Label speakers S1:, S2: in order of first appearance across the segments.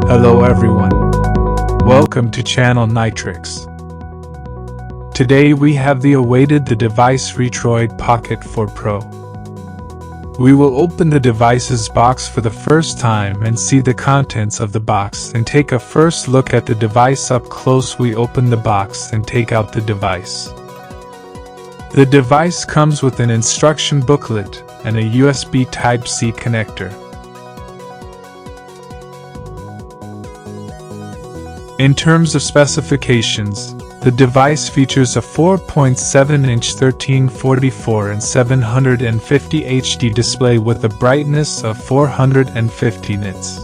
S1: Hello everyone. Welcome to channel Nitrix. Today we have the device Retroid Pocket 4 Pro. We will open the device's box for the first time and see the contents of the box and take a first look at the device up close. We open the box and take out the device. The device comes with an instruction booklet and a USB Type-C connector. In terms of specifications, the device features a 4.7-inch 1344 and 750 HD display with a brightness of 450 nits.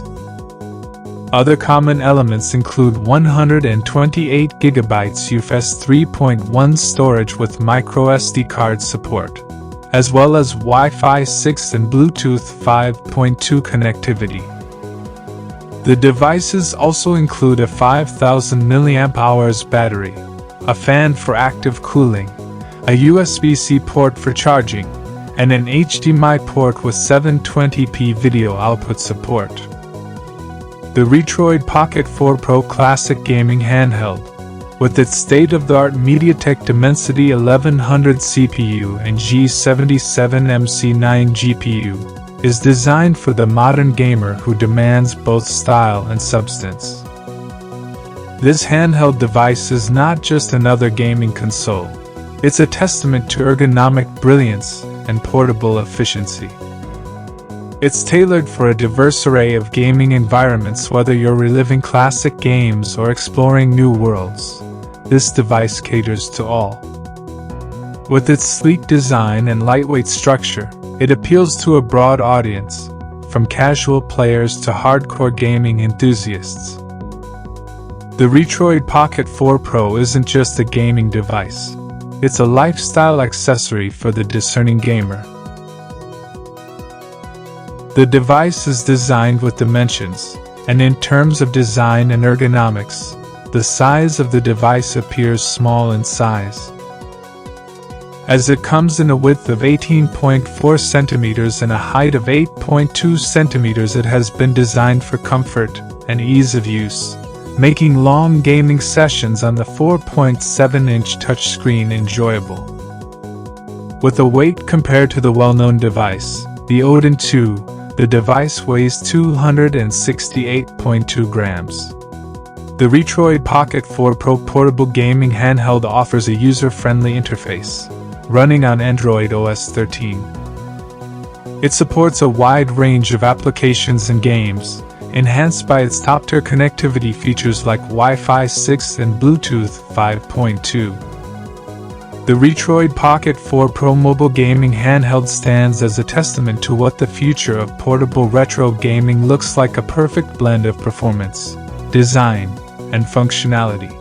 S1: Other common elements include 128GB UFS 3.1 storage with microSD card support, as well as Wi-Fi 6 and Bluetooth 5.2 connectivity. The devices also include a 5000 mAh battery, a fan for active cooling, a USB-C port for charging, and an HDMI port with 720p video output support. The Retroid Pocket 4 Pro Classic Gaming Handheld, with its state-of-the-art Mediatek Dimensity 1100 CPU and G77 MC9 GPU, is designed for the modern gamer who demands both style and substance. This handheld device is not just another gaming console, it's a testament to ergonomic brilliance and portable efficiency. It's tailored for a diverse array of gaming environments. Whether you're reliving classic games or exploring new worlds, this device caters to all. With its sleek design and lightweight structure, it appeals to a broad audience, from casual players to hardcore gaming enthusiasts. The Retroid Pocket 4 Pro isn't just a gaming device, it's a lifestyle accessory for the discerning gamer. The device is designed with dimensions, and in terms of design and ergonomics, the size of the device appears small in size. As it comes in a width of 18.4 centimeters and a height of 8.2 centimeters, it has been designed for comfort and ease of use, making long gaming sessions on the 4.7-inch touchscreen enjoyable. With a weight compared to the well-known device, the Odin 2, the device weighs 268.2 grams. The Retroid Pocket 4 Pro portable gaming handheld offers a user-friendly interface, running on Android OS 13. It supports a wide range of applications and games, enhanced by its top-tier connectivity features like Wi-Fi 6 and Bluetooth 5.2. The Retroid Pocket 4 Pro mobile gaming handheld stands as a testament to what the future of portable retro gaming looks like: a perfect blend of performance, design, and functionality.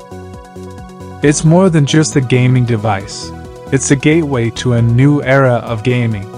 S1: It's more than just a gaming device. It's a gateway to a new era of gaming.